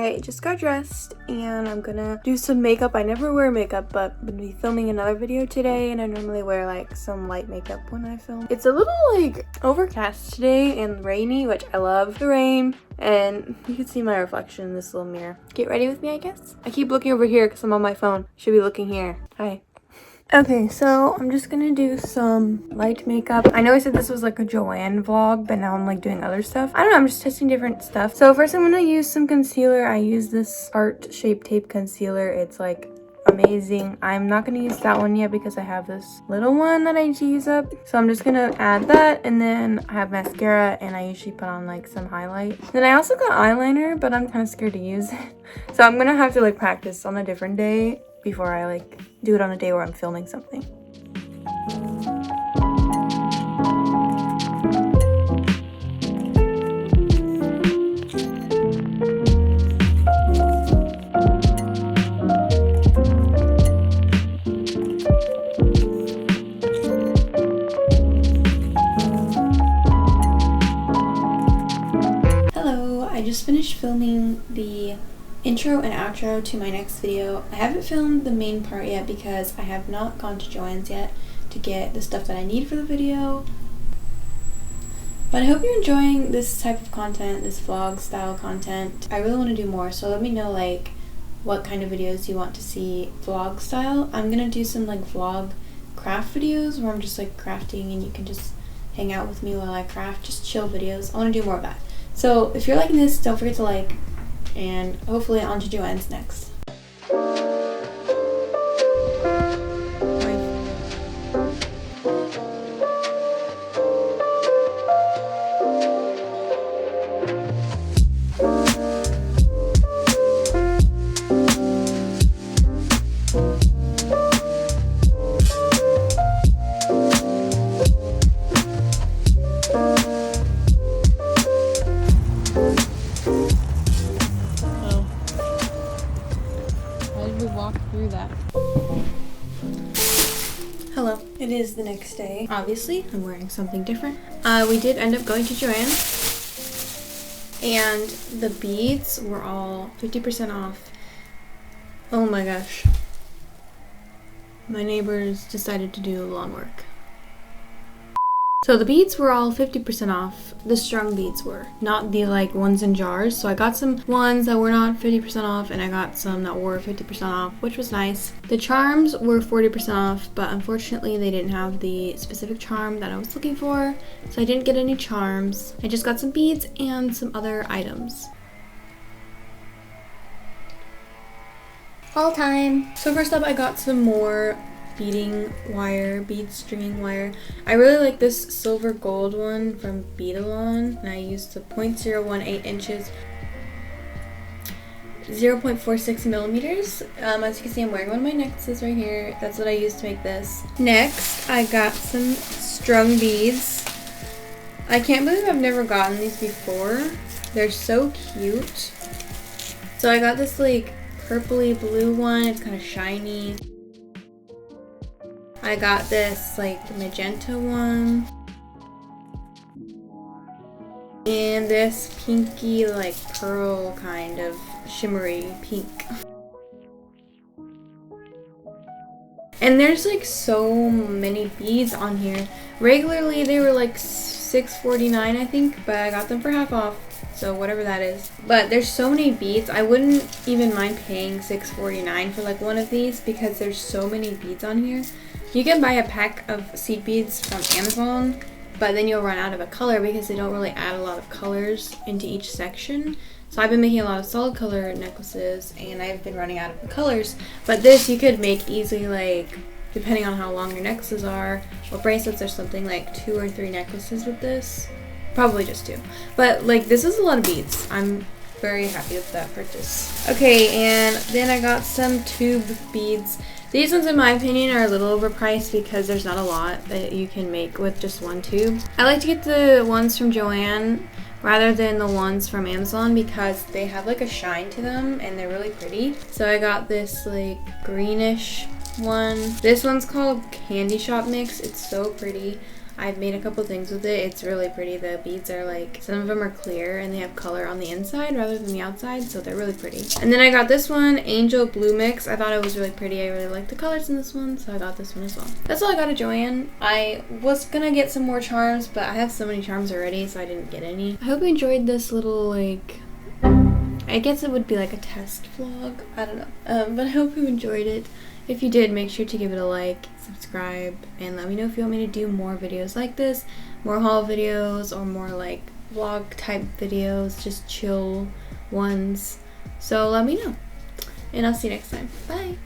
I just got dressed and I'm gonna do some makeup. I never wear makeup, but I'm gonna be filming another video today, and I normally wear like some light makeup when I film. It's a little like overcast today and rainy, which I love the rain, and you can see my reflection in this little mirror. Get ready with me, I guess. I keep looking over here because I'm on my phone. Should be looking here. Hi. Okay, so I'm just gonna do some light makeup. I know I said this was like a Joanne vlog, but now I'm like doing other stuff. I don't know, I'm just testing different stuff. So first I'm gonna use some concealer. I use this Art Shape Tape concealer. It's like amazing. I'm not gonna use that one yet because I have this little one that I need to use up. So I'm just gonna add that, and then I have mascara, and I usually put on like some highlight. Then I also got eyeliner, but I'm kind of scared to use it. So I'm gonna have to like practice on a different day before I like do it on a day where I'm filming something. Hello, I just finished filming the intro and outro to my next video. I haven't filmed the main part yet because I have not gone to Joann's yet to get the stuff that I need for the video. But I hope you're enjoying this type of content, this vlog style content. I really want to do more, so let me know like what kind of videos you want to see vlog style. I'm gonna do some like vlog craft videos where I'm just like crafting and you can just hang out with me while I craft, just chill videos. I want to do more of that. So if you're liking this, don't forget to like, and hopefully on to Joann's next. Hello, it is the next day. Obviously, I'm wearing something different. We did end up going to Joann's, and the beads were all 50% off. Oh my gosh. My neighbors decided to do lawn work. So the beads were all 50% off. The strung beads were, not the like ones in jars. So I got some ones that were not 50% off, and I got some that were 50% off, which was nice. The charms were 40% off, but unfortunately they didn't have the specific charm that I was looking for, so I didn't get any charms. I just got some beads and some other items. All time. So first up, I got some more bead stringing wire. I really like this silver gold one from Beadalon, and I used the 0.018 inches, 0.46 millimeters. As you can see, I'm wearing one of my necklaces right here. That's what I used to make this. Next, I got some strung beads. I can't believe I've never gotten these before. They're so cute. So I got this like purpley blue one. It's kind of shiny. I got this like magenta one, and this pinky like pearl kind of shimmery pink. And there's like so many beads on here. Regularly they were like $6.49 I think, but I got them for half off, so whatever that is. But there's so many beads, I wouldn't even mind paying $6.49 for like one of these because there's so many beads on here. You can buy a pack of seed beads from Amazon, but then you'll run out of a color because they don't really add a lot of colors into each section. So I've been making a lot of solid color necklaces, and I've been running out of the colors. But this you could make easily, like, depending on how long your necklaces are, or bracelets or something, like 2 or 3 necklaces with this. Probably just 2. But like, this is a lot of beads. I'm very happy with that purchase. Okay, and then I got some tube beads. These ones, in my opinion, are a little overpriced because there's not a lot that you can make with just one tube. I like to get the ones from Joann rather than the ones from Amazon because they have like a shine to them and they're really pretty. So I got this like greenish one. This one's called Candy Shop Mix. It's so pretty. I've made a couple things with it. It's really pretty. The beads are like, some of them are clear and they have color on the inside rather than the outside, so they're really pretty. And then I got this one, Angel Blue Mix. I thought it was really pretty. I really like the colors in this one, so I got this one as well. That's all I got at Joann. I was gonna get some more charms, but I have so many charms already, so I didn't get any. I hope you enjoyed this little, like, I guess it would be like a test vlog. I don't know. But I hope you enjoyed it. If you did, make sure to give it a like, subscribe, and let me know if you want me to do more videos like this, more haul videos, or more like vlog type videos, just chill ones. So let me know. And I'll see you next time. Bye!